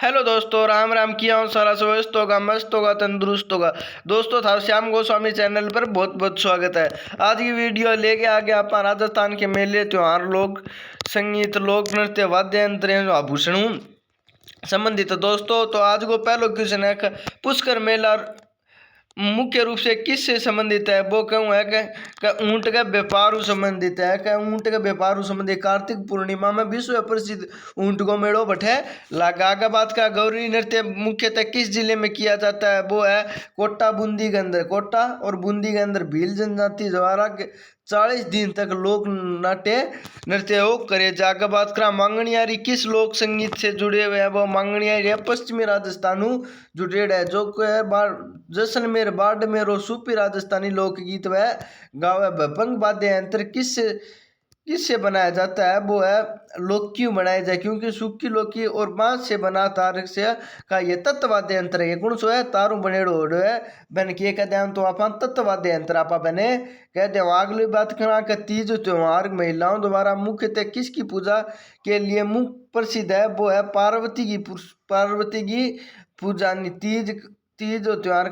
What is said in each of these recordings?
Hello दोस्तों, राम राम किया हूँ। सारा स्वस्थ होगा, मस्त होगा, तंदुरुस्त होगा। दोस्तों था श्याम गोस्वामी चैनल पर बहुत बहुत स्वागत है। आज की वीडियो लेके आ गया अपन राजस्थान के मेले, त्योहार, लोक संगीत, लोक नृत्य, वाद्य यंत्र एवं आभूषणों संबंधित है। दोस्तों तो आज को पहलो क्वेश्चन है पुष्कर मेला मुख्य रूप से किससे संबंधित है। वो कहूँ है कि ऊंट के व्यापार संबंधित है। कि ऊंट के व्यापार संबंधित कार्तिक पूर्णिमा में विश्व प्रसिद्ध ऊंट को मेड़ो बैठे लगा के बात का। गौरी नृत्य मुख्यतः किस जिले में किया जाता है। वो है कोटा बूंदी के अंदर। कोटा और बूंदी के अंदर भील जनजाति द्वारा 40 दिन तक लोक नाट्य नृत्य हो करे। जाकर बात करा मांगणियारी किस लोक संगीत से जुड़े हुए हैं। वो मांगणियारी है पश्चिमी राजस्थान जुड़े है, जो है जैसलमेर, बाड़मेर और सूफी राजस्थानी लोकगीत वह गावे। भपंग वाद्य यंत्र किससे बनाया जाता है। वो है लौकी बनाया जाए, क्योंकि सूखी लौकी और बांस से बना तार से का ये तत्ववाद्य यंत्र है। कौन सो है तारू बनेड़ो है बन के कहते हैं। तो आप तत्ववाद्य यंत्र आप बने कहते हैं। अगली बात करा कि तीज त्योहार महिलाओं द्वारा मुख्यतः किसकी पूजा के लिए मुख्य प्रसिद्ध है। वो है पार्वती की पूजा। तीज त्योहार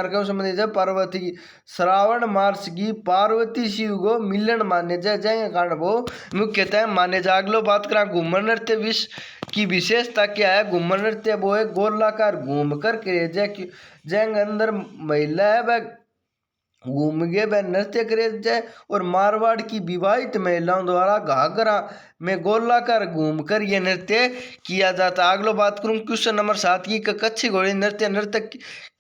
का संबंधित है पार्वती की। श्रावण मास की पार्वती शिव को मिलन माने जाए कारण वो मुख्यतः माने जा। अगलो बात करा घूमर नृत्य की विशेषता क्या है। घूमर नृत्य वो है गोलाकार घूम कर जंग अंदर महिला है वह घूम गए वह नृत्य करे जाए। और मारवाड़ की विवाहित महिलाओं द्वारा घाघरा में गोलाकार घूमकर यह नृत्य किया जाता है। अगलो बात करूं क्वेश्चन नंबर 7 की कच्छी घोड़ी नृत्य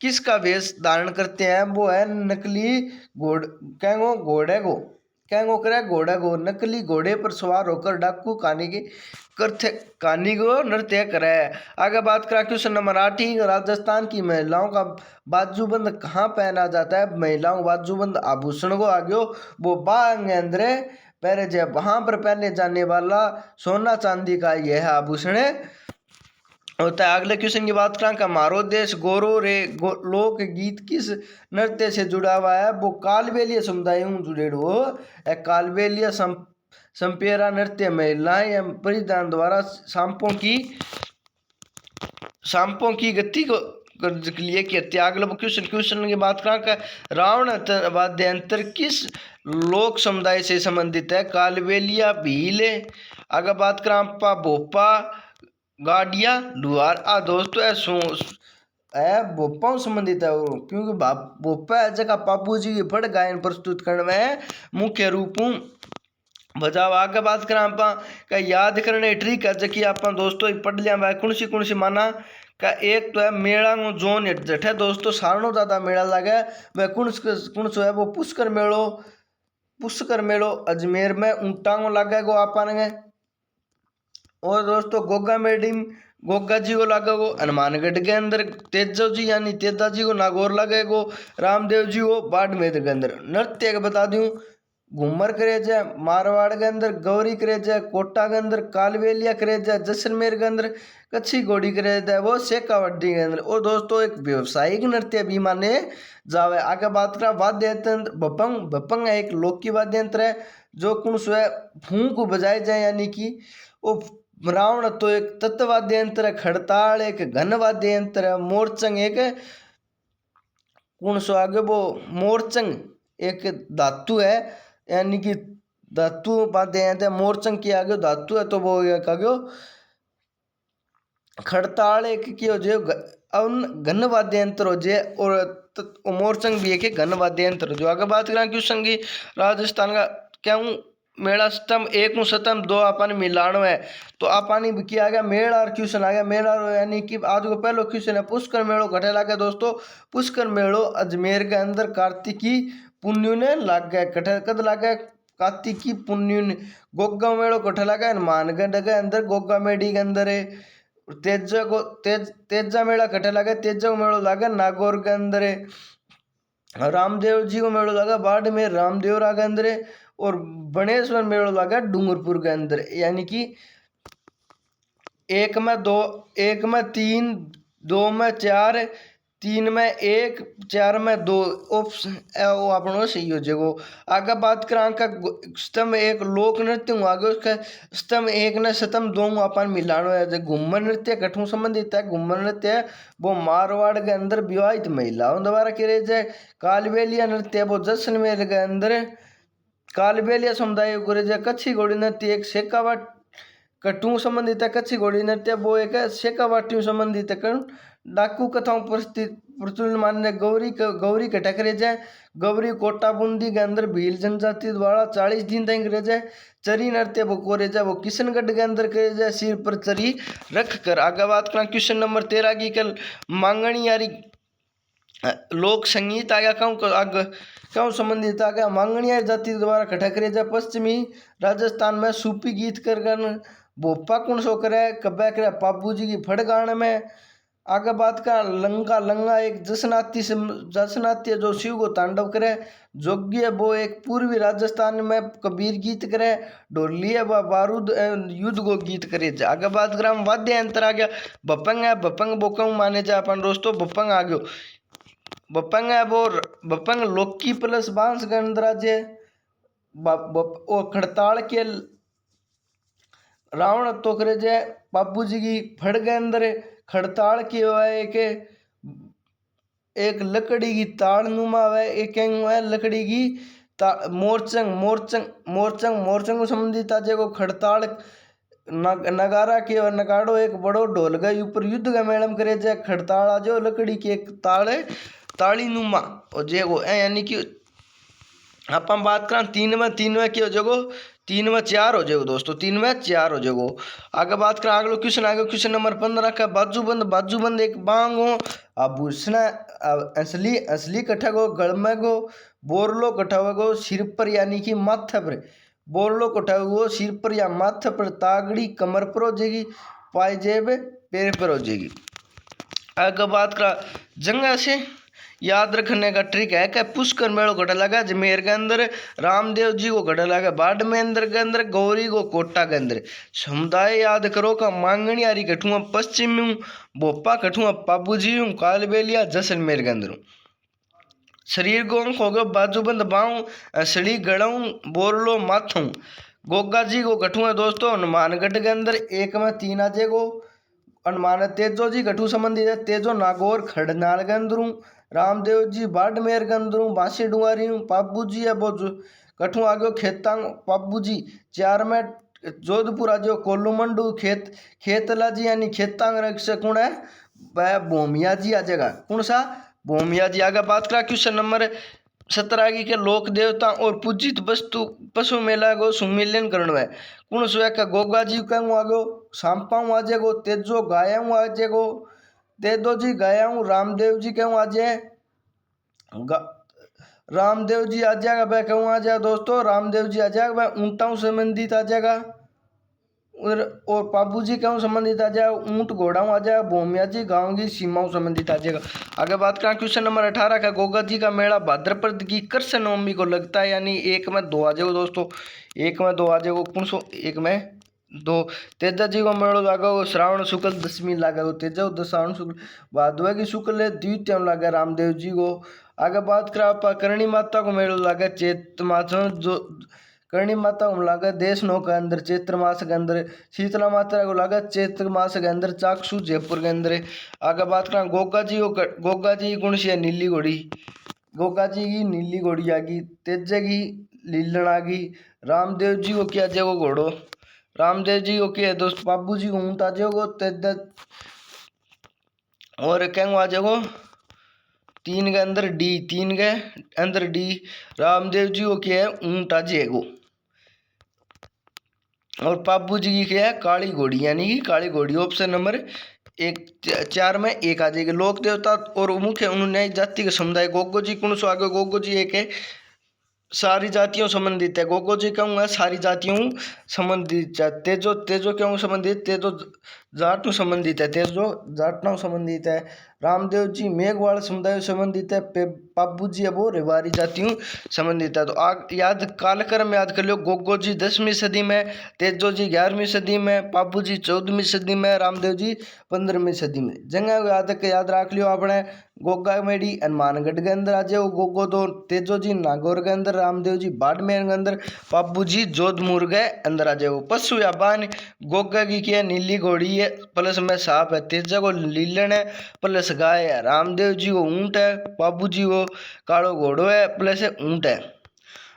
किसका वेश धारण करते हैं। वो है नकली घोड़े को नकली घोड़े पर सवार होकर डाकू कहानी को नृत्य करे। आगे बात करा क्वेश्चन नंबर 8 ही राजस्थान की महिलाओं का बाजूबंद कहाँ पहना जाता है। महिलाओं बाजूबंद आभूषण को आगे वो बांग अंदर पहले जब वहां पर पहने जाने वाला सोना चांदी का यह आभूषण होता है। अगले क्वेश्चन की बात करें कि हमारो देश गौरव रे लोक गीत किस नृत्य से जुड़ा हुआ है। वो कालबेलिया समुदाय जुड़े हो है। कालबेलिया संपेरा नृत्य महिलाएं या परिधान द्वारा सांपों की गति को के लिए किया। अगला क्वेश्चन की बात करें रावण वाद्य यंत्र किस लोक समुदाय से संबंधित है। कालबेलिया भील। अगर बात करें आपा भोपा गाड़िया लुहार दोस्तों है भोपा संबंधित है। क्योंकि भोपा है जगह पापू जी की फड़ गायन प्रस्तुत करने में मुख्य रूप बजाव। आगे बात करें आप याद करने ट्रिक है जबकि आप दोस्तों पढ़ लिया वह कौन सी माना का। एक तो है मेला जोन जठ है दोस्तों सारणो ज्यादा मेला लगे वह कौन सो है। वो पुष्कर मेलो अजमेर में ऊंटांगो लगेगो आपने। और दोस्तों गोगा जी को लगेगो हनुमानगढ़ के अंदर। तेजा जी यानी तेजा जी को नागौर लगेगो। रामदेव जी को बाड़मेर के अंदर। नृत्य बता दूं घूमर क्रेज है मारवाड़ के अंदर, गौरी क्रेज है कोटा के अंदर, कालबेलिया क्रेज है जैसलमेर के अंदर, कच्छी घोड़ी क्रेज है वो शेखावटी के अंदर। और दोस्तों एक व्यवसायिक नृत्य भी माने जावे। आगे बात करें वाद्य यंत्र भपंग एक लोक वाद्य यंत्र है जो कौन सो है फूंक बजाए जाए यानी कि वो। रावण तो एक तत्ववाद्य यंत्र है। खड़ताल एक घन वाद्य यंत्र है। मोरचंग एक कौन सो आगे वो मोरचंग एक धातु है यानी कि धातु वाद्य यंत्र। मोरचंग की आगे धातु है तो वो आगे खड़ताल एक की हो जे घन वाद्य यंत्र हो जे। और मोरचंग भी एक घन वाद्य यंत्र जो। आगे बात करें क्यों राजस्थान का क्यों मेला स्तंभ 1 सतम 2 अपन मिलानो है। तो आपानी किया गया मेड़ और क्वेश्चन आ गया मेड़ा यानी कि आज को पहलो क्वेश्चन है पुष्कर मेड़ो घटे लगे दोस्तों। पुष्कर मेड़ो अजमेर के अंदर कार्तिकी पुण्य ने लाग गया कटे कद लाग गया कार्तिकी पुण्य ने। गोगा मेड़ो कटे लगा हनुमानगढ़ के अंदर गोगा मेड़ी के अंदर है। तेजा मेला कटे लगा तेजा को मेड़ो लगा नागौर के अंदर है। रामदेव जी को मेड़ो लगा बाड़मेर रामदेवरा के अंदर है। और बनेश्वर मेड़ो लगा डूंगरपुर के अंदर यानी कि 1 में 2 1 में 3 2 में 4 3 में 1, 4 में 2 ऑप्शन वो अपनो सही हो जाएगो। आगे बात करा का स्तंभ 1 लोक नृत्य हूँ, आगे उसका स्तंभ 1 ने स्तंभ 2 अपन मिलानो है। घूमर नृत्य कठू संबंधित है। घूमर नृत्य वो मारवाड़ के अंदर विवाहित महिलाओं द्वारा करे जाए। कालबेलिया नृत्य वो जैसलमेर के अंदर कालबेलिया समुदाय को करे जाए। कच्छी घोड़ी नृत्य एक शेखावाट कटू संबंधित है। कच्छी घोड़ी नृत्य वो एक शेखावाटियों संबंधित है। डाकू कथाओं प्रचुर मान्य गौरी कटक रह जाए। गौरी कोटा बूंदी के अंदर भील जनजाति द्वारा 40 दिन तक रह जाए। चरी नृत्य वो को रह जाए वो किशनगढ़ के अंदर करे जाए सिर पर चरी रख कर। आगे बात करें क्वेश्चन नंबर 13 की कल मांगणी यारी लोक संगीत आ गया क्यों संबंधित आ गया। मांगणिया जाति द्वारा खटक रह जाए। पश्चिमी राजस्थान में सूफी गीत कर भोपा कौन सो करे कब्बे करे पापू जी की फड़ गाने में। आगे बात का लंगा लंगा एक जसनात्य जो शिव को तांडव करे। जोगी है वो एक पूर्वी राजस्थान में कबीर गीत करे। ढोली है वह बारूद युद्ध को गीत करे। आगे बात करें वाद्य यंत्र आ गया बपंग है। बपंग बोकंग माने जाए अपन दोस्तों बपंग आ गयो। बपंग है वो बपंग लोकी प्लस बांस गणराज्य वो खड़ताल के रावण तो करे जे बाबू जी की फड़ के अंदर खड़ताल की एक लकड़ी की ताड़ नुमा है। एक है लकड़ी की मोरचंग मोरचंग मोरचंग मोरचंग को संबंधित आज को खड़ताल नगारा के और नगाड़ो एक बड़ो ढोल गए ऊपर युद्ध का मेलम करे जाए। खड़ताल आज लकड़ी की एक ताड़ है ताड़ी नुमा और जे वो यानी कि आप बात करें 3 में क्या हो जाएगो 3 में 4 हो जाएगो दोस्तों 3 में 4 हो जाएगो। आगे बात करें अगलो क्वेश्चन आगे क्वेश्चन नंबर 15 का बाजूबंद एक बांग हो आभूषण असली असली कट्ठा गो गल में गो बोरलो कट्ठा गो सिर पर यानी कि माथे पर बोरलो कट्ठा गो सिर पर या माथे पर तागड़ी कमर पर हो जाएगी पायजेब पैर पर हो जाएगी। आगे बात करा जंगा से याद रखने का ट्रिक है कि पुष्कर मेड़ो घटा लगा अजमेर के अंदर रामदेव जी को घटा लगा बाड़मेंद्र के अंदर गौरी को कोटा के अंदर। समुदाय याद करो का मांगणी यारी कठुआ पश्चिम में हूँ भोपा कठुआ पाबू जी हूँ कालबेलिया जैसलमेर के अंदर हूँ। शरीर को अंक हो गयो बाजूबंद बाऊँ असड़ी गड़ाऊँ बोरलो माथू। गोगा जी को कठुआ दोस्तों हनुमानगढ़ के अंदर 1 में 3 आ जाएगो। हनुमान तेजो जी कठू संबंधित है। तेजो नागौर खड़नाल के अंदर हूँ। रामदेव जी बाड़मेर के अंदर हूँ बांसी डुंगारी हूँ। पाबू जी है वो कठू आ गयो खेतांग पाबू जी 4 में जोधपुर आ जाओ कोल्लूमंडू खेतला जी यानी खेतांग रक्षक कौन है वह भूमिया जी आ जाएगा कौन सा भूमिया जी। आगे बात करा क्वेश्चन नंबर 17 की के लोक देवता और पूजित वस्तु पशु मेला गो सुमिलन करण है कौन सो का गोगा जी कहूँ आ गयो सांपाऊ आ जाएगो। तेजो गायाऊ आ जाएगो तेजो जी गायाऊ। रामदेव जी कहूँ आ जाए रामदेव जी आ जाएगा वह कहूँ आ जाए दोस्तों रामदेव जी आ जाएगा वह ऊँटाऊ संबंधित आ जाएगा। और पाबू जी कहूँ संबंधित आ जाएगा ऊँट घोड़ाऊ आ जाएगा। भूमिया जी गाँव की सीमाओं संबंधित आ जाएगा। आगे बात करें क्वेश्चन नंबर 18 का गोगा जी का मेला भाद्रपद की कृष्ण नवमी को लगता है यानी 1 में 2 आ जाएगा दोस्तों 1 में 2 आ जाएगा कौन सो 1 में 2। तेजा जी को मेड़ो लागा श्रावण शुक्ल दशमी लागा तेजा श्रावण शुक्ल भादवा की शुक्ल द्वितीय लागा रामदेव जी को। आगे बात करा आप करणी माता को मेड़ो लागा चैत्र मास जो करणी माता को लागा देश नौ के अंदर चैत्र मास के अंदर। शीतला माता को लागा चैत्र मास के अंदर चाकसू जयपुर के अंदर। आगे बात करा गोगा जी को गोगा जी कौन सी है नीली घोड़ी गोगा जी की नीली घोड़ी आ गई। तेजा की लीलन आ गई। रामदेव जी को क्या जगो घोड़ो रामदेव जी को क्या है दोस्त बाबू जी को ऊँट आ जाओगो तेजा और क्या आ जाओगो 3 के अंदर डी 3 के अंदर डी। रामदेव जी को क्या है ऊँट आ जाएगो और पाबू जी की क्या है काली घोड़ी यानी कि काली घोड़ी। ऑप्शन नंबर 4 में 1 आ जाएगी। लोक देवता और मुख्य उन्होंने जाति के समुदाय गोगो जी कौन सो आगे गोगो जी एक है सारी जातियों संबंधित है। गोगो जी कहूँगा सारी जातियों संबंधित तेजो तेजो क्यों संबंधित तेजो जाटों संबंधित है, तेजो जाटनाओं संबंधित है। रामदेव जी मेघवाल समुदाय संबंधित है। पाबू जी अब वो रेवाड़ी जातियों संबंधित है। तो याद कालक्रम याद कर लो। गोगो जी 10वीं सदी में, तेजो जी 11वीं सदी में, पाबू जी 14वीं सदी में, रामदेव जी 15वीं सदी में। जगह याद रख लियो आपने। गोगा मेड़ी हनुमानगढ़ के अंदर आ जाओ गोगो, तो तेजो जी नागौर के अंदर, रामदेव जी बाड़मेर के अंदर, पाबू जी जोधपुर के अंदर आ जाओ। पशु या बान गोगा की क्या नीली घोड़ी है प्लस में सांप है, तेजा को लीलन है प्लस गाय है, रामदेव जी को ऊंट है, बाबू जी को कालो घोड़ो है प्लस ऊंट है।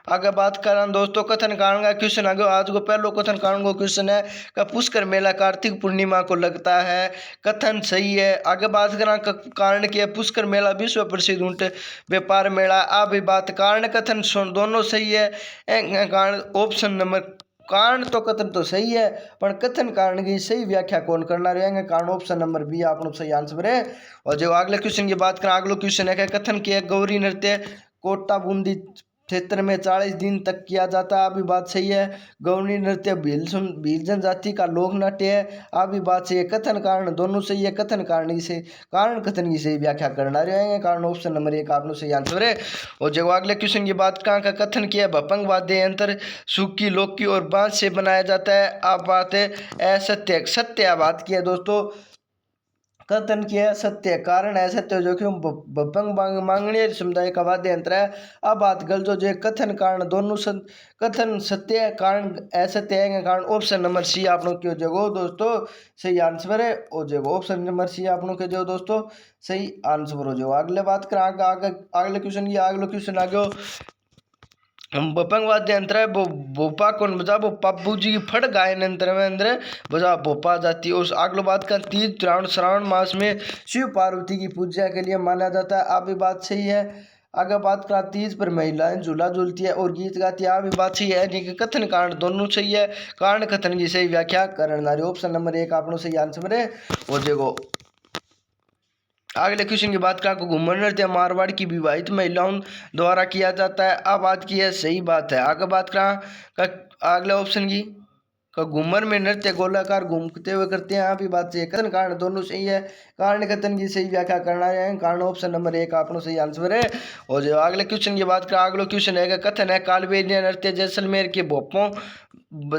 आगे बात करें दोस्तों कथन कारण का क्वेश्चन आगे। आज को पहलो कथन कारण को क्वेश्चन है कि पुष्कर मेला कार्तिक पूर्णिमा को लगता है। कथन सही है। आगे बात करें कारण की पुष्कर मेला विश्व प्रसिद्ध ऊंट व्यापार मेला। आ भी बात कारण कथन दोनों सही है। कारण ऑप्शन नंबर कारण तो कथन तो सही है पर कथन कारण की सही व्याख्या कौन करना रहेंगे। कारण ऑप्शन नंबर बी आपनो सही आंसर है। और जो अगले क्वेश्चन की बात करें, अगला क्वेश्चन है कि कथन की गौरी नृत्य कोटा बूंदी क्षेत्र में 40 दिन तक किया जाता है। अभी बात सही है। गौरी नृत्य भील जनजाति का लोक नाट्य है। अभी बात सही है। कथन कारण दोनों सही है। कथन कारण से कारण कथन की सही व्याख्या करना रहेंगे। कारण ऑप्शन नंबर 1 आपने सही आंसर है। और जो अगले क्वेश्चन की बात कहाँ का कथन किया भपंग वाद्य यंत्र सूखी लौकी और बांस से बनाया जाता है। अब बात है असत्य सत्य बात की है दोस्तों। कथन किया सत्य कारण है सत्य जो कि भपंग मांगणिय समुदाय का वाद्य यंत्र है। अब बात गलत जो कथन कारण दोनों कथन सत्य कारण असत्य है। कारण ऑप्शन नंबर सी आप लोग क्यों जगह दोस्तों सही आंसर है। और जो ऑप्शन नंबर सी आप लोग के जो दोस्तों सही आंसर हो जो। अगले बात करें अगले क्वेश्चन की। अगले क्वेश्चन आगे बपंग वाद्य यंत्र है भोपा कौन बजा वो पापू जी की फट गायन यंत्र में अंदर बजा भोपा जाती है। उस अगलो बात का तीज श्रावण मास में शिव पार्वती की पूजा के लिए माना जाता है। आप भी बात सही है। अगर बात करा तीज पर महिलाएं झूला झूलती है और गीत गाती है। आप भी बात सही है। यानी कि कथन कारण दोनों सही है। कारण कथन की सही व्याख्या करना ऑप्शन नंबर 1 आपने सही आंसर है। हो जाएगा। अगले क्वेश्चन की बात करें घूमर नृत्य मारवाड़ की विवाहित महिलाओं द्वारा किया जाता है। अब बात की है सही बात है। आगे बात करें अगले ऑप्शन की घूमर में नृत्य गोलाकार घूमते हुए करते हैं। यहाँ भी बात सही है। कथन कारण दोनों सही है। कारण कथन की सही व्याख्या करना है। कारण ऑप्शन नंबर 1 आपनो सही आंसर है। और जो अगले क्वेश्चन की बात करें अगला क्वेश्चन है कथन है कालबेलिया नृत्य जैसलमेर के भोपों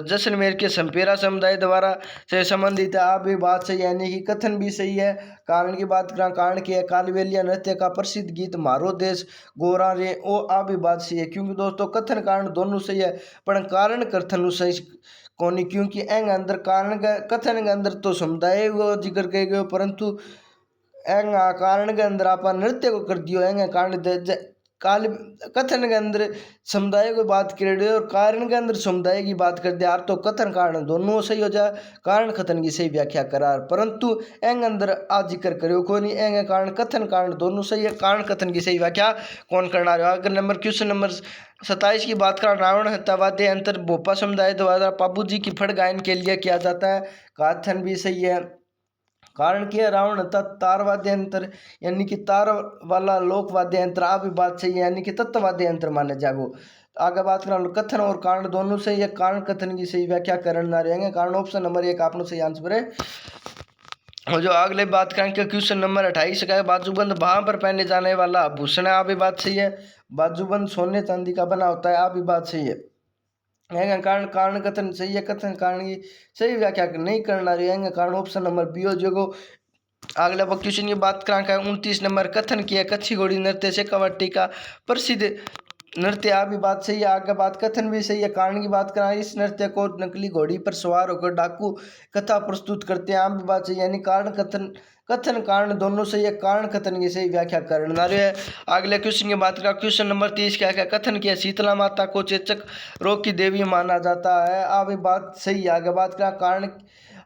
जैसलमेर के संपेरा समुदाय द्वारा से संबंधित है। आप भी बात सही है। यानी कि कथन भी सही है। कारण की बात करें कारण की है कालबेलिया नृत्य का प्रसिद्ध गीत मारो देश गोरा रे ओ। आप भी बात सही है। क्योंकि दोस्तों कथन कारण दोनों सही है पर कारण कथन सही कौन, क्योंकि एंग अंदर कारण कथन के अंदर तो समुदाय को जिक्र किए गए परंतु एंग कारण के अंदर आप नृत्य को कर दियो। एंग कारण काल कथन के अंदर समुदाय को बात कर रहे और कारण के अंदर समुदाय की बात कर दिया। तो कथन कारण दोनों सही हो जाए। कारण कथन की सही व्याख्या करार परंतु एंग अंदर आज जिक्र करो को नहीं। एंग कारण कथन कारण दोनों सही है। कारण कथन की सही व्याख्या कौन करना रहा। अगर नंबर क्वेश्चन नंबर 27 की बात करें रावण हत्यावाद्य अंतर भोपा समुदाय द्वारा पाबू जी की फट गायन के लिए किया जाता है। कथन भी सही है। कारण क्या रावण था तार वाद्य यंत्र यानी कि तार वाला लोक वाद्य यंत्र। आप भी बात सही है। यानी कि तत्व वाद्य यंत्र माने जागो। आगे बात करें कथन और कारण दोनों सही है। कारण कथन की सही व्याख्या करना रहेंगे। कारण ऑप्शन नंबर 1 आपने सही आंसर है। और जो अगले बात करें कि क्वेश्चन नंबर 28 का बाजूबंद बाह पर पहने जाने वाला आभूषण है। आप भी बात सही है। बाजूबंद सोने चांदी का बना होता है। आप भी बात सही है। कारण कारण कथन सही है। कथन कारण की सही व्याख्या नहीं करना रहेंगे। कारण ऑप्शन नंबर बी हो जो। अगला क्वेश्चन की बात करें 29 नंबर कथन किया कच्छी घोड़ी नृत्य से कवाटी का प्रसिद्ध नृत्य। आप भी बात सही है। आगे बात कथन भी सही है। कारण की बात करें इस नृत्य को नकली घोड़ी पर सवार होकर डाकू कथा प्रस्तुत करते हैं। आप भी बात सही यानी कारण कथन कथन कारण दोनों सही है। कारण कथन की सही व्याख्या करना है। अगले क्वेश्चन की बात करें क्वेश्चन नंबर 30 क्या क्या कथन किया शीतला माता को चेचक रोग की देवी माना जाता है। आप भी बात सही है। आगे बात करें कारण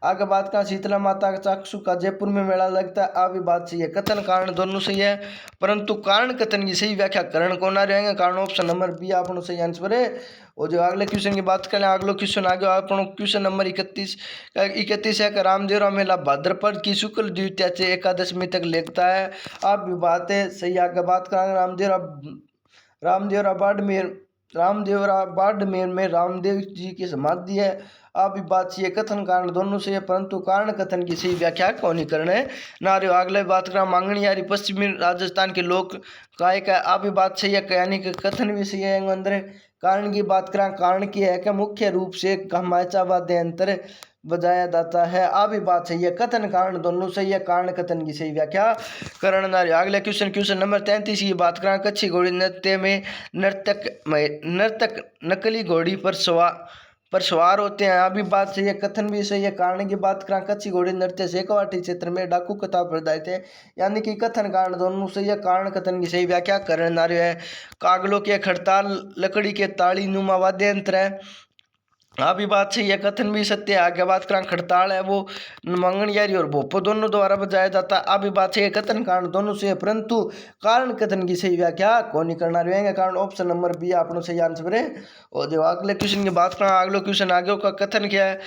आगे बात करें शीतला माता का चाक्षु का जयपुर में मेला लगता है। आप भी बात सही है। कथन कारण दोनों सही है परंतु कारण कथन की सही व्याख्या करण को ना रहेंगे। कारण ऑप्शन नंबर बी आपनो सही आंसर है। और जो अगले क्वेश्चन की बात करें अगला क्वेश्चन आगे आपनो क्वेश्चन नंबर 31 है कि रामदेवरा मेला भाद्रपद की शुक्ल द्वितीया से एकादशमी तक लगता है। आप भी बात है सही। आगे बात करें रामदेवरा बाड़मेर में रामदेव जी की समाधि है। अभी बात ये कथन कारण दोनों सही है, परंतु कारण कथन की सही व्याख्या कौन ही करना है नारियो। अगले बात करा मांगनी यारी पश्चिमी राजस्थान के लोक गायक है। अभी बात सही है, यानी कि कथन भी सही है। अंदर कारण की बात करा, कारण की है कि मुख्य रूप से गमाचा वाद्य यंत्र बजाया जाता है। अभी बात सही है, कथन कारण दोनों सही है, कारण कथन की सही व्याख्या करण नारियो। अगला क्वेश्चन नंबर 33 की बात करा, कच्ची घोड़ी नृत्य में नर्तक नकली घोड़ी पर सवार होते हैं। अभी बात सही है, कथन भी सही है। कारण की बात करें, कच्ची घोड़ी नृत्य शेखावाटी क्षेत्र में डाकू कथा प्रदाय थे, यानी कि कथन कारण दोनों सही है, कारण कथन की सही व्याख्या करण नार्य है। कागलों के खड़ताल लकड़ी के ताली नुमा वाद्य यंत्र है। अभी बात सही है, कथन भी सत्य है। आगे बात करें, खड़ताल है वो मंगनयारी और भोपो दोनों द्वारा बजाया जाता है। अभी बात सही है, कथन कारण दोनों से है, परंतु कारण कथन की सही व्याख्या कौन नहीं करना रहेंगे। कारण ऑप्शन नंबर बी आपने सही आंसर है। और जो अगले क्वेश्चन की बात करें, अगले क्वेश्चन आगे का कथन क्या है,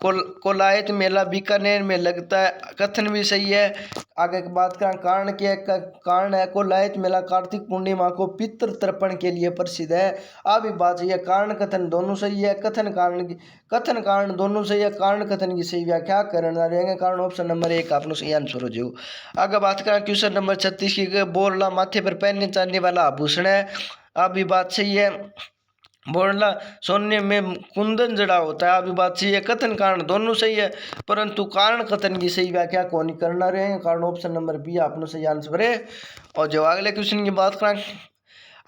कोलायत मेला बीकानेर में लगता है, कथन भी सही है। आगे की बात करें, कारण क्या है, कारण है कोलायत मेला कार्तिक पूर्णिमा को पितृ तर्पण के लिए प्रसिद्ध है। अभी बात सही है, कारण कथन दोनों सही है, कथन कारण दोनों सही है, कारण कथन की सही व्याख्या करना रहेंगे। कारण ऑप्शन नंबर 1 आपने सही आंसर हो जाओ। आगे बात करें क्वेश्चन नंबर 36 की, बोरला माथे पर पहनने जाने वाला आभूषण है। अभी बात सही है, बोरला सोने में कुंदन जड़ा होता है। अभी बात सही है, कथन कारण दोनों सही है, परंतु कारण कथन की सही व्याख्या कौन करना रहेंगे। कारण ऑप्शन नंबर बी आपने सही आंसर है। और जो अगले क्वेश्चन की बात करें,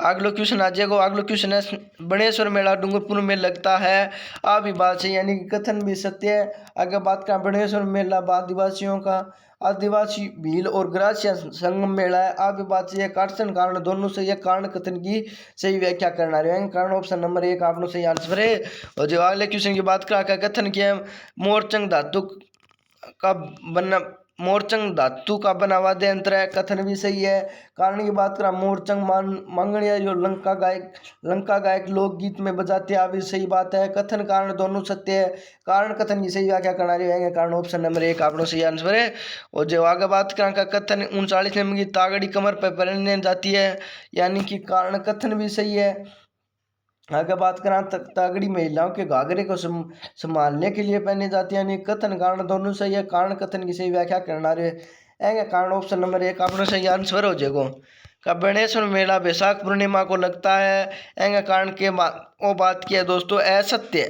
अगलो क्वेश्चन आ जाएगा। अगलो क्वेश्चन है, बनेश्वर मेला डूंगरपुर में लगता है। अभी बात सही, यानी कि कथन भी सत्य है। आगे बात करें, बनेश्वर मेला आदिवासियों का आदिवासी भील और ग्रासिया संगम मेला है। अभी बात सही है, कथन कारण दोनों सही है, कारण कथन की सही व्याख्या करना रहेंगे। कारण ऑप्शन नंबर 1 आपने सही आंसर है। और जो अगले क्वेश्चन की बात करें, कथन किया मोरचंग धातु का बनना, मोरचंग धातु का बना वाद्य यंत्र है, कथन भी सही है। कारण की बात करें, मोरचंग मंगनिया जो लंका गायक लोकगीत में बजाते हैं, अभी सही बात है। कथन कारण दोनों सत्य है, कारण कथन की सही व्याख्या करना रहेंगे। कारण ऑप्शन नंबर 1 आपने सही आंसर है। और जो आगे बात करें, कथन 39 नंबर की तागड़ी कमर पर पहनने जाती है, यानी कि कारण कथन भी सही है। आगे बात करें, तगड़ी महिलाओं के घाघरे को संभालने के लिए पहने जाती है, यानी कथन कारण दोनों सही है, कारण कथन की सही व्याख्या करना रहेंगे। कारण ऑप्शन नंबर 1 आपने सही आंसर हो जाएगा। का गणेश्वर मेला बैसाख पूर्णिमा को लगता है, एंगे कारण के वो बात की है दोस्तों असत्य।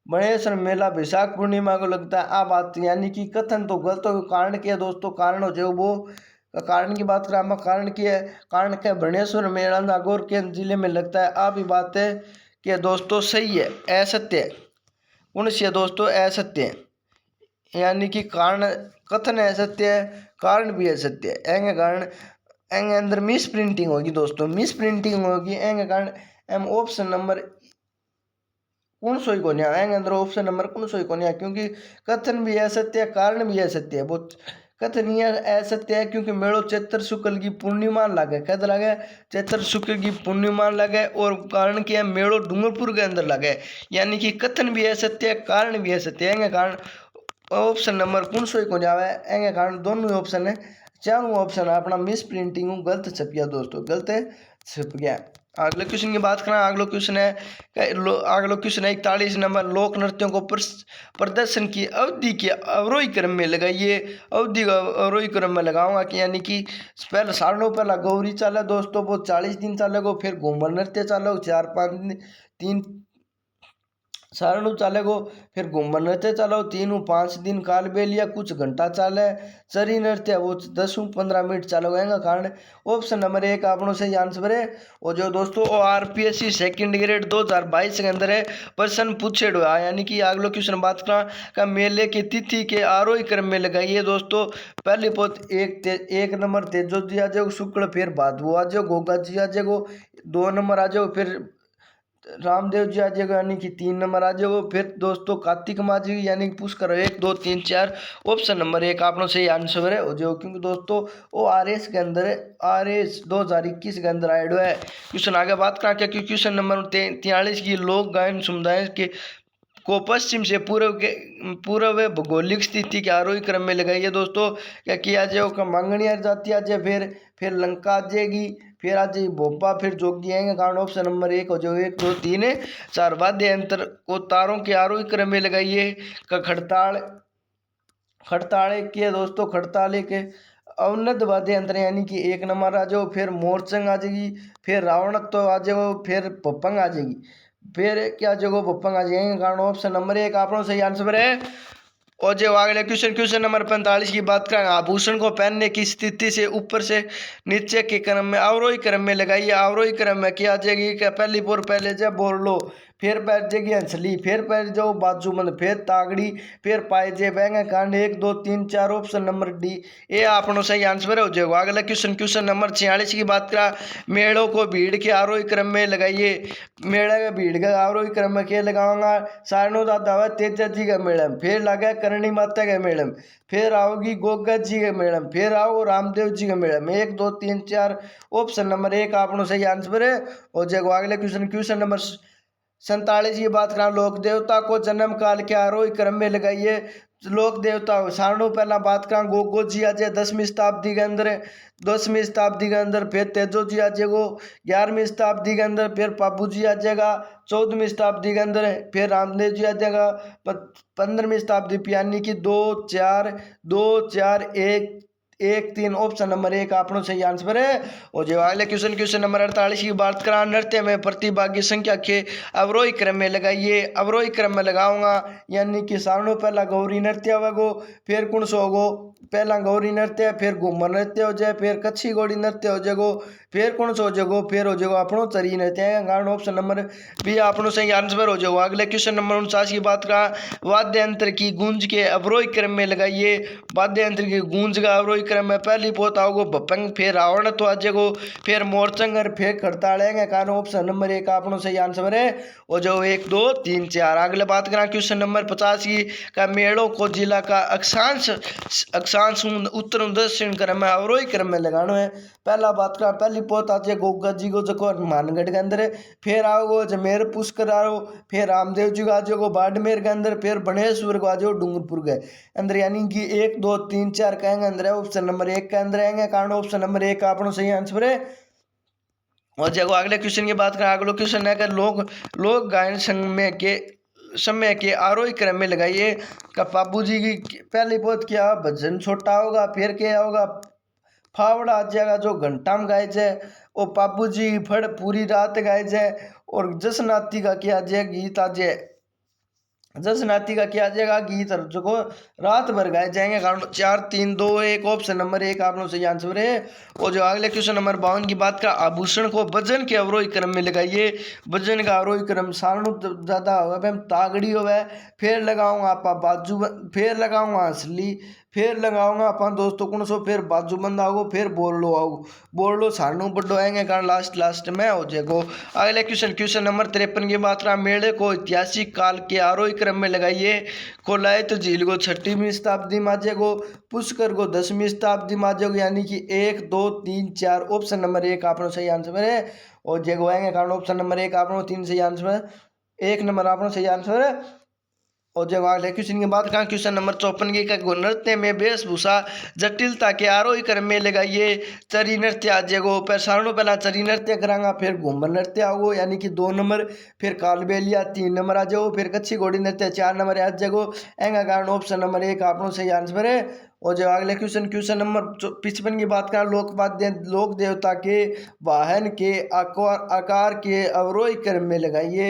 गणेश्वर मेला बैसाख पूर्णिमा को लगता है, आ बात यानी कि कथन तो गलत हो, कारण क्या है दोस्तों, कारण हो जो वो कारण की बात करें, कारण की है, कारण क्या भुवनेश्वर मेला नागौर के जिले में लगता है। आ भी बात है कि दोस्तों सही है, असत्य है। कौन सी है दोस्तों, असत्य है, यानी कि कारण कथन असत्य है, कारण भी असत्य है। एंगे कारण एंगे अंदर मिस प्रिंटिंग होगी दोस्तों, मिस प्रिंटिंग होगी। एंगे कारण एम ऑप्शन नंबर कौन सोई को नहीं आएंगे अंदर ऑप्शन नंबर कौन सोई को नहीं आया, क्योंकि कथन भी असत्य है, कारण भी असत्य है। बहुत कथन यह असत्य है क्योंकि मेड़ो चैत्र शुक्ल की पूर्णिमा लगे, कद लगे, चैत्र शुक्ल की पूर्णिमा लगे, और कारण क्या है, मेड़ो डूंगरपुर के अंदर लगे, यानी कि कथन भी असत्य है, कारण भी असत्य है। कारण ऑप्शन नंबर कौन सोई को जावे, एंगे कारण दोनों ऑप्शन है, चारों ऑप्शन है अपना मिस प्रिंटिंग गलत छप गया दोस्तों, गलत छप गया। अगले क्वेश्चन की बात करें, अगला क्वेश्चन है, अगला क्वेश्चन है 41 नंबर, लोक नृत्यों को प्रदर्शन की अवधि के अवरोही क्रम में लगाइए। अवधि का अवरोही क्रम में लगाऊंगा कि यानी कि पहले सारणों पहला गौरी चाले दोस्तों, वो 40 दिन चालेगो, फिर घूमर नृत्य चालो 4-5 दिन, 3 सारणु चालेगो, फिर घूमर नृत्य चलो 3-5 दिन, कालबेलिया कुछ घंटा चाले, चरी नृत्य वो 10-15 मिनट चलोगा। कारण ऑप्शन नंबर 1 आपनों से आंसर है। और जो दोस्तों वो आरपीएससी सेकंड ग्रेड 2022 के अंदर है प्रश्न पूछे हुआ, यानी कि अगलो क्वेश्चन बात का मेले की तिथि के आरोही क्रम में लगाइए दोस्तों। पहली पोत 1 नंबर तेजो जी आ जाओ, शुक्ल फिर भादवो आ जाओ, गोगा जी आ जाओ, 2 नंबर आ जाओ, फिर रामदेव जी आ जाएगा, यानी कि 3 नंबर आ जाएगा, फिर दोस्तों कार्तिक माँ जी, यानी कि पुष्कर 1 2 3 4, ऑप्शन नंबर 1 आपने सही आंसर है हो जो, क्योंकि दोस्तों वो आरएस के अंदर है, आरएस 2021 के अंदर आया है। क्वेश्चन आगे बात करें क्या, क्वेश्चन नंबर 43 की लोक गायन समुदाय के को पश्चिम से पूर्व भौगोलिक स्थिति के आरोही क्रम में लगाइए दोस्तों। क्या किया जाए, मांगनी आ जाती है, फिर लंका आ जाएगी, फिर आ जाएगी भोपा, फिर जोगी आएंगे कारण ऑप्शन नंबर 1 हो जाओ 1 2 3 4। वाद्य यंत्र को तारों के आरोही क्रम में लगाइए। खड़ताल, खड़ताल एक के दोस्तों, खड़ताल एक अवनद वाद्य यंत्र यानी कि 1 नंबर आ जाओ। फिर मोरचंग आ जाएगी, फिर रावण तो आ जाओ, फिर पपंग आ जाएगी। फिर क्या जगह पपंग आ जाएंगे कारण ऑप्शन नंबर 1 आपको सही आंसर है। और जो अगले क्वेश्चन नंबर 45 की बात करें, आभूषण को पहनने की स्थिति से ऊपर से नीचे के क्रम में अवरोही क्रम में लगाइए। अवरोही क्रम में क्या आ जाएगी क्या पहली बोर पहले जब बोल लो, फिर बैठ जाएगी हंसली, फिर पैर जाओ बाजूबंद, फिर तागड़ी, फिर पायजे बैंगे कांड 1 2 3 4 ऑप्शन नंबर डी ये आपनो सही आंसर हो जाएगा। अगला क्वेश्चन नंबर 46 की बात करा, मेड़ों को भीड़ के आरोही क्रम में लगाइए। मेड़ा का भीड़ का आरोही क्रम में क्या लगाऊंगा, सारणो दादा हुआ तेजा जी का मेड़म, फिर लगा करणी माता का मेड़म, फिर आओगी गोगा जी का मेड़म, फिर आओ रामदेव जी का मेड़म। 1 2 3 4 ऑप्शन नंबर 1 आपनो सही आंसर है हो जाएगा। अगले क्वेश्चन नंबर 47 की बात करें, लोक देवता को जन्म काल के आरोही क्रम में लगाइए। लोक देवता सारणु पहला बात करें गोगो जी आ जाए 10वीं शताब्दी के अंदर, 10वीं शताब्दी के अंदर। फिर तेजो जी आ जाएगो 11वीं शताब्दी के अंदर। फिर पाबू जी आ जाएगा 14वीं शताब्दी के अंदर। फिर रामदेव जी आ जाएगा 15वीं शताब्दी यानी कि 2 4 2 4 1 1 3 ऑप्शन नंबर 1 आपनो सही आंसर है। और जो अगले क्वेश्चन नंबर 48 की बात करा, नृत्य में प्रतिभागी संख्या के अवरोही क्रम में लगाइए। अवरोही क्रम में लगाऊंगा यानी कि सारणु पहला गौरी नृत्य होगो, फिर कुण सो होगो पहला गौरी नृत्य, फिर घूमर नृत्य हो जाए, फिर कच्छी घोड़ी नृत्य हो जाएगो, फिर कुण सो हो जाएगो, फिर हो जाएगो अपनो चरी नृत्य है कारण ऑप्शन नंबर बी आपनो सही आंसर हो जाएगा। अगले क्वेश्चन नंबर 49 की बात करा, वाद्य यंत्र की गूंज के अवरोही क्रम में लगाइए। वाद्य यंत्र की गूंज का अवरोही क्रम में पहली पोत आओगो भपंग, फिर रावण तो आ जाएगो, फिर मोरचंगर, फिर खड़ताड़ेंगे कारण ऑप्शन नंबर 1 आपनो सही आंसर है। और जो 1 2 3 4 अगले बात करें क्वेश्चन नंबर 50 की का, मेड़ों को जिला का अक्षांश अक्षांश उत्तर दक्षिण क्रम में अवरोही क्रम में लगाना है। पहला बात करें पहली पोत आ जाए गोगा जी को जो मानगढ़ के अंदर है, फिर आओगो जमेर पुष्कर आओ, फिर रामदेव जी को आ जाओ बाड़मेर के अंदर, फिर बनेश्वर को आ जाओ डूंगरपुर के अंदर यानी कि 1 2 3 4 कहेंगे अंदर है ऑप्शन नंबर 1 के अंदर आएंगे कारण ऑप्शन नंबर 1 आपनो सही आंसर है। और जब अगले क्वेश्चन की बात करें, अगला क्वेश्चन है कि लोक गायन संघ में के समय के आरोही क्रम में लगाइए। का बाबू जी की पहली पोत क्या भजन छोटा होगा, फिर क्या होगा फावड़ा आ जाएगा जो घंटा में गाय जाए, और पापू जी फड़ पूरी रात गाय जाए, और जसनाती का क्या जाए गीत आ जाए, जसनाती का क्या आ जाएगा गीत जो को रात भर गाए जाएंगे कारण 4 3 2 1 ऑप्शन नंबर 1 आप लोग सही आंसर है। और जो अगले क्वेश्चन नंबर 52 की बात का, आभूषण को वजन के अवरोही क्रम में लगाइए। वजन का अवरोही क्रम सारणु ज्यादा होगा तागड़ी होगा, फिर लगाऊंगा आप बाजू, फिर लगाऊंगा हंसली, फिर लगाऊंगा अपन दोस्तों कौन सो, फिर बाजूबंद आओ, फिर बोल लो सारणु बड्डो आएंगे कारण लास्ट में हो जाएगो। अगले क्वेश्चन नंबर 53 की बात रहा, मेले को ऐतिहासिक काल के आरोही क्रम में लगाइए। कोलायत झील को 6वीं शताब्दी में आ जाएगो, पुष्कर को 10वीं शताब्दी में आ जाएगो यानी कि 1 2 3 4 ऑप्शन नंबर 1 आपनो सही आंसर है। और जगह आएंगे कारण ऑप्शन नंबर 1 आपनो 3 सही आंसर है, 1 नंबर आपनो सही आंसर है। और जब अगले क्वेश्चन की बात करें क्वेश्चन नंबर 54 की, नृत्य में वेशभूषा जटिलता के आरोही क्रम में लगाइए। चरी नृत्य आ जाएगो, फिर सारणु पहला चरी नृत्य करांगा, फिर घूमर नृत्य आओ यानी कि 2 नंबर, फिर कालबेलिया 3 नंबर आ जाओ, फिर कच्छी घोड़ी नृत्य 4 नंबर आ जाएगो एंगा कारण ऑप्शन नंबर 1 आपनो सही आंसर है। और जो अगले क्वेश्चन नंबर 55 की बात करें, लोक देवता के वाहन के आकार के अवरोही क्रम में लगाइए।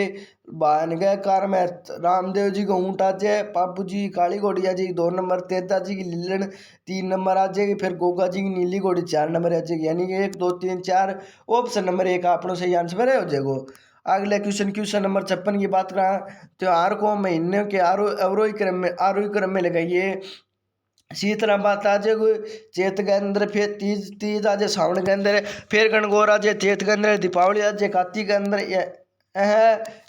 वाहन के आकार में रामदेव जी को ऊँट आ जाए, पापू जी काली घोड़ी आ जाएगी 2 नंबर, तेजा जी की लीलन 3 नंबर आ जाएगी, फिर गोगा जी की नीली घोड़ी 4 नंबर आ जाएगी यानी कि 1 2 3 4 ऑप्शन नंबर 1 आपनो सही आंसर है हो जाएगो। अगले क्वेश्चन नंबर 56 की बात करें, त्योहार को महीने के अवरोही क्रम में लगाइए। शीतला बात आ जाए चेत के अंदर, फिर तीज आ जाए सावन के अंदर, फिर गणगौर आ जाए चेत के अंदर, दीपावली आ जाए कार्तिक के अंदर,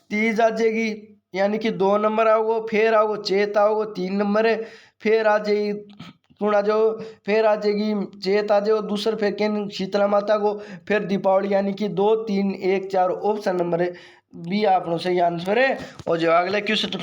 तीज आ जाएगी यानी कि 2 नंबर आओगो, फिर आओगो चेत आओगो 3 नंबर है, फिर आ जाएगी आ जाओ, फिर आ जाएगी चेत आ जाओ दूसरा, फिर किन शीतला माता को, फिर दीपावली यानी कि 2 3 1 4 ऑप्शन नंबर है बी आपनो सही आंसर है। और जो अगले क्वेश्चन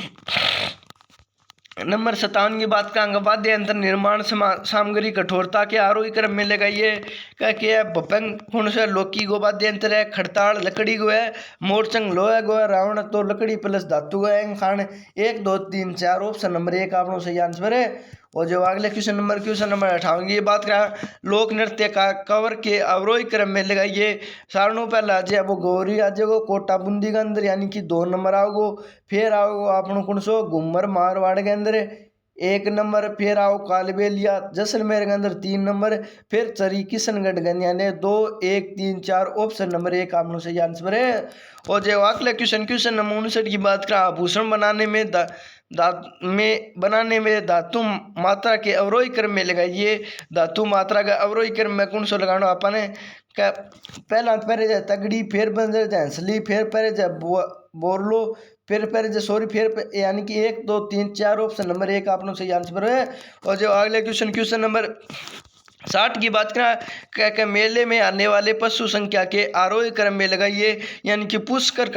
नंबर 57 की बात करेंगे, वाद्य यंत्र निर्माण सामग्री कठोरता के आरोही क्रम में लगाइए। क्या है? भपंग कौन सा लौकी गो वाद्य यंत्र है। खड़ताड़ लकड़ी गो है। मोरचंग लोहे गो है। रावण तो लकड़ी प्लस धातु गो है। खान 1 2 3 4 ऑप्शन नंबर 1 आपनो सही आंसर है। और जो अगले क्वेश्चन नंबर 58 की बात करें, लोक नृत्य का कवर के अवरोही क्रम में लगाइए। सारणों पहला आज वो गौरी आज को कोटा बूंदी के अंदर यानी कि 2 नंबर आओगो। फिर आओ आपनो कौन सो घूमर मारवाड़ के अंदर 1 नंबर। फिर आओ कालबेलिया जैसलमेर के अंदर 3 नंबर। फिर चरी किशनगढ़ गन्याने 2 1 3 4 ऑप्शन नंबर 1 आपनो सही आंसर है। और जो अगले क्वेश्चन नंबर 59 की बात करें, आभूषण बनाने में धातु मात्रा के अवरोही क्रम में लगाइए। धातु मात्रा का अवरोही क्रम में कौन सा लगाना आपने? पहला पहले जाए तगड़ी, फिर बन जाए हंसली, फिर पहले जाए बोरलो, फिर पहले जाए सॉरी, फिर यानी कि 1 2 3 4 ऑप्शन नंबर 1 आपने सही आंसर है। और जो अगले क्वेश्चन नंबर 60 की बात करें, मेले में आने वाले पशु संख्या के आरोही क्रम में लगाइए। यानी कि पुष्कर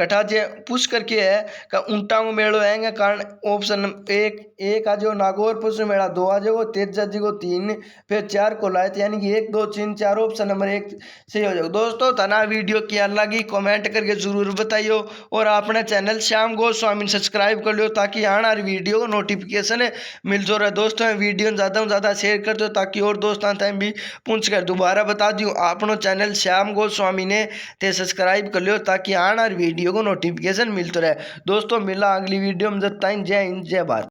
पुष्कर के है का ऊंटा में मेड़ो आएंगे कारण ऑप्शन 1 आ जाओ नागौर पशु मेला, 2 आ जाओ तेजा जी को 3, फिर 4 को लायत यानी कि 1 2 3 4 ऑप्शन नंबर 1 सही हो जाएगा। दोस्तों तना वीडियो क्या लगी कमेंट करके जरूर बताइयो। और अपने चैनल श्याम गोस्वामी सब्सक्राइब कर लो ताकि आने वाली वीडियो को नोटिफिकेशन मिलता रहे। दोस्तों वीडियो ज़्यादा से ज़्यादा शेयर कर दो ताकि और दोस्तों तक भी पूछ कर दोबारा बता दूँ आपनो चैनल श्याम गोस्वामी ने ते सब्सक्राइब कर लियो ताकि आने वाली वीडियो को नोटिफिकेशन मिलता रहे। दोस्तों मिला अगली वीडियो में, जब तक जय हिंद जय भारत।